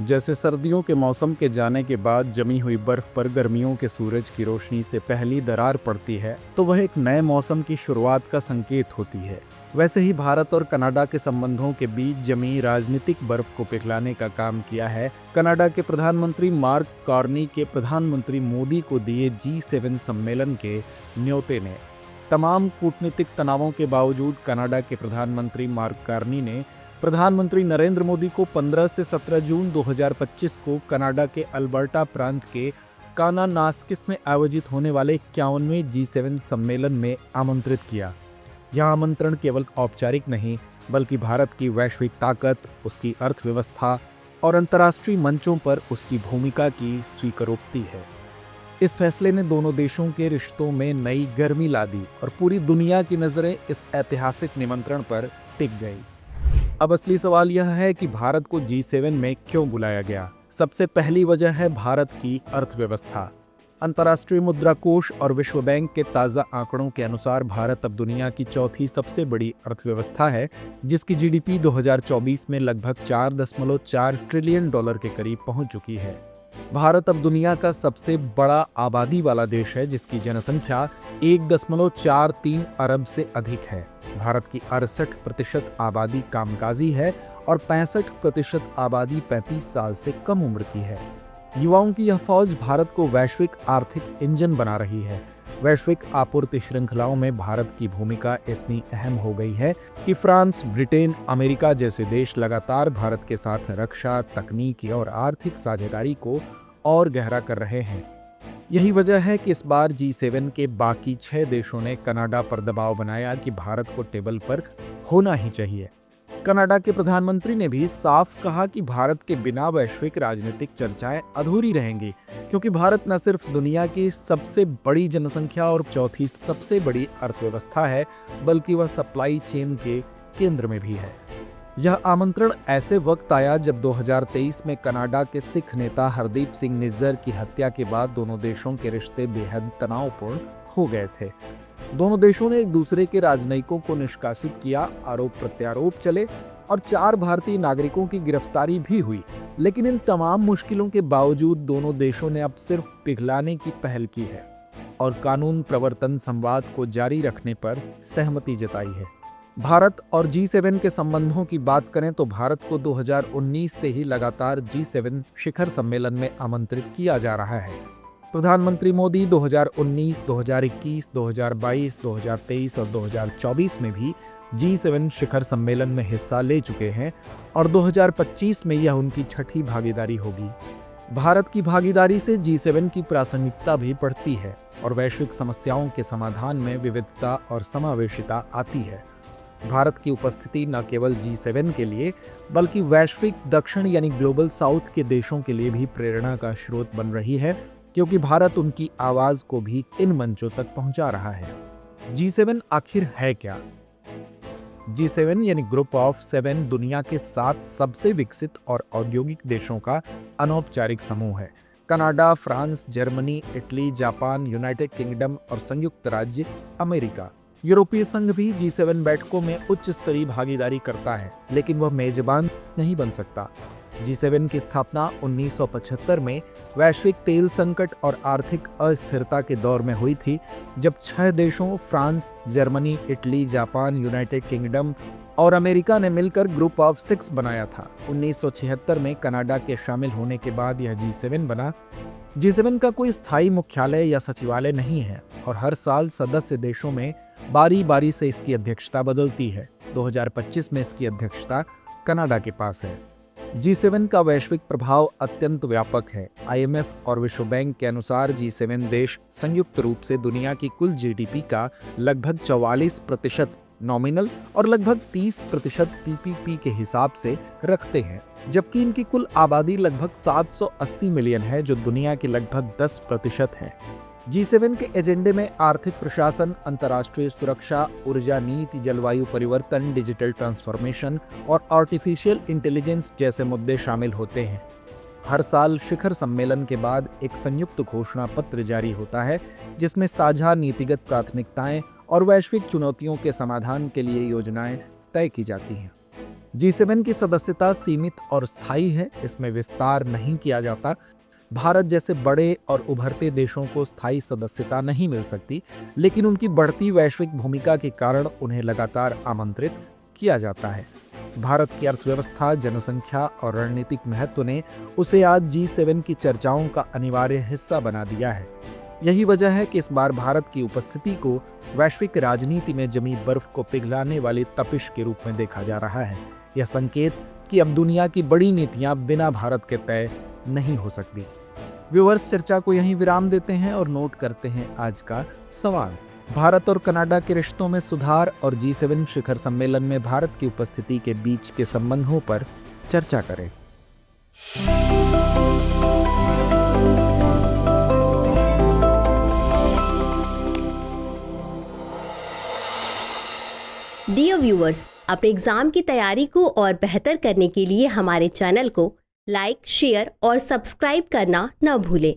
जैसे सर्दियों के मौसम के जाने के बाद जमी हुई बर्फ पर गर्मियों के सूरज की रोशनी से पहली दरार पड़ती है तो वह एक नए मौसम की शुरुआत का संकेत होती है। वैसे ही भारत और कनाडा के संबंधों के बीच जमी राजनीतिक बर्फ को पिघलाने का काम किया है कनाडा के प्रधानमंत्री मार्क कार्नी के प्रधानमंत्री मोदी को दिए G7 सम्मेलन के न्योते ने। तमाम कूटनीतिक तनावों के बावजूद कनाडा के प्रधानमंत्री मार्क कार्नी ने प्रधानमंत्री नरेंद्र मोदी को 15 से 17 जून 2025 को कनाडा के अल्बर्टा प्रांत के कानानास्किस में आयोजित होने वाले 51वें G7 सम्मेलन में आमंत्रित किया। यह आमंत्रण केवल औपचारिक नहीं बल्कि भारत की वैश्विक ताकत, उसकी अर्थव्यवस्था और अंतर्राष्ट्रीय मंचों पर उसकी भूमिका की स्वीकारोक्ति है। इस फैसले ने दोनों देशों के रिश्तों में नई गर्मी ला दी और पूरी दुनिया की नजरें इस ऐतिहासिक निमंत्रण पर टिक गई। अब असली सवाल यह है कि भारत को G7 में क्यों बुलाया गया। सबसे पहली वजह है भारत की अर्थव्यवस्था। अंतर्राष्ट्रीय मुद्रा कोष और विश्व बैंक के ताज़ा आंकड़ों के अनुसार भारत अब दुनिया की चौथी सबसे बड़ी अर्थव्यवस्था है, जिसकी GDP 2024 में लगभग 4.4 ट्रिलियन डॉलर के करीब पहुंच चुकी है। भारत अब दुनिया का सबसे बड़ा आबादी वाला देश है, जिसकी जनसंख्या 1.43 अरब से अधिक है। भारत की 68% आबादी कामकाजी है और 65% आबादी 35 साल से कम उम्र की है। युवाओं की यह फौज भारत को वैश्विक आर्थिक इंजन बना रही है। वैश्विक आपूर्ति श्रृंखलाओं में भारत की भूमिका इतनी अहम हो गई है कि फ्रांस, ब्रिटेन, अमेरिका जैसे देश लगातार भारत के साथ रक्षा, तकनीकी और आर्थिक साझेदारी को और गहरा कर रहे हैं। यही वजह है कि इस बार G7 के बाकी 6 देशों ने कनाडा पर दबाव बनाया कि भारत को टेबल पर होना ही चाहिए। कनाडा के प्रधानमंत्री ने भी साफ कहा कि भारत के बिना वैश्विक राजनीतिक चर्चाएं अधूरी रहेंगी, क्योंकि भारत न सिर्फ दुनिया की सबसे बड़ी जनसंख्या और चौथी सबसे बड़ी अर्थव्यवस्था है, बल्कि वह सप्लाई चेन के केंद्र में भी है। यह आमंत्रण ऐसे वक्त आया जब 2023 में कनाडा के सिख नेता हरदीप सिंह निज्जर की हत्या के बाद दोनों देशों के रिश्ते बेहद तनावपूर्ण हो गए थे। दोनों देशों ने एक दूसरे के राजनयिकों को निष्कासित किया, आरोप प्रत्यारोप चले और 4 भारतीय नागरिकों की गिरफ्तारी भी हुई। लेकिन इन तमाम मुश्किलों के बावजूद दोनों देशों ने अब सिर्फ पिघलाने की पहल की है और कानून प्रवर्तन संवाद को जारी रखने पर सहमति जताई है। भारत और G7 के संबंधों की बात करें तो भारत को 2019 से ही लगातार G7 शिखर सम्मेलन में आमंत्रित किया जा रहा है। प्रधानमंत्री मोदी 2019, 2021, 2022, 2023 और 2024 में भी G7 शिखर सम्मेलन में हिस्सा ले चुके हैं और 2025 में यह उनकी 6ठी भागीदारी होगी। भारत की भागीदारी से G7 की प्रासंगिकता भी बढ़ती है और वैश्विक समस्याओं के समाधान में विविधता और समावेशिता आती है। भारत की उपस्थिति न केवल G7 के लिए बल्कि वैश्विक दक्षिण यानी ग्लोबल साउथ के देशों के लिए भी प्रेरणा का स्रोत बन रही है, क्योंकि भारत उनकी आवाज को भी इन मंचों तक पहुंचा रहा है। G7 आखिर है क्या? G7 यानी ग्रुप ऑफ 7 दुनिया के 7 सबसे विकसित और औद्योगिक देशों का अनौपचारिक समूह है। Canada, France, Germany, Italy, Japan, United kingdom और संयुक्त राज्य अमेरिका। यूरोपीय संघ भी G7 बैठकों में उच्च स्तरीय भागीदारी करता है, लेकिन वह मेजबान नहीं बन सकता। G7 की स्थापना 1975 में वैश्विक तेल संकट और आर्थिक अस्थिरता के दौर में हुई थी, जब 6 देशों France, Germany, Italy, Japan, United kingdom और अमेरिका ने मिलकर ग्रुप ऑफ 6 बनाया था। 1976 में कनाडा के शामिल होने के बाद यह G7 बना। G7 का कोई स्थायी मुख्यालय या सचिवालय नहीं है और हर साल सदस्य देशों में बारी बारी से इसकी अध्यक्षता बदलती है। 2025 में इसकी अध्यक्षता कनाडा के पास है। G7 का वैश्विक प्रभाव अत्यंत व्यापक है। IMF और विश्व बैंक के अनुसार G7 देश संयुक्त रूप से दुनिया की कुल GDP का लगभग 44% नॉमिनल और लगभग 30% PPP के हिसाब से रखते हैं, जबकि इनकी कुल आबादी लगभग 780 मिलियन है, जो दुनिया की लगभग 10% है। G7 के एजेंडे में आर्थिक प्रशासन, अंतर्राष्ट्रीय सुरक्षा, ऊर्जा नीति, जलवायु परिवर्तन, डिजिटल ट्रांसफॉर्मेशन और आर्टिफिशियल इंटेलिजेंस जैसे मुद्दे शामिल होते हैं। हर साल शिखर सम्मेलन के बाद एक संयुक्त घोषणा पत्र जारी होता है, जिसमें साझा नीतिगत प्राथमिकताएं और वैश्विक चुनौतियों के समाधान के लिए योजनाएं तय की जाती हैं। G7 की सदस्यता सीमित और स्थायी है, इसमें विस्तार नहीं किया जाता। भारत जैसे बड़े और उभरते देशों को स्थायी सदस्यता नहीं मिल सकती, लेकिन उनकी बढ़ती वैश्विक भूमिका के कारण उन्हें लगातार आमंत्रित किया जाता है। भारत की अर्थव्यवस्था, जनसंख्या और रणनीतिक महत्व ने उसे आज G7 की चर्चाओं का अनिवार्य हिस्सा बना दिया है। यही वजह है कि इस बार भारत की उपस्थिति को वैश्विक राजनीति में जमी बर्फ को पिघलाने वाली तपिश के रूप में देखा जा रहा है। यह संकेत कि अब दुनिया की बड़ी नीतियां बिना भारत के तय नहीं हो सकती। व्यूअर्स, चर्चा को यहीं विराम देते हैं और नोट करते हैं आज का सवाल। भारत और कनाडा के रिश्तों में सुधार और G7 शिखर सम्मेलन में भारत की उपस्थिति के बीच के संबंधों पर चर्चा करें। डियर व्यूअर्स, अपने एग्जाम की तैयारी को और बेहतर करने के लिए हमारे चैनल को लाइक, शेयर और सब्सक्राइब करना न भूलें।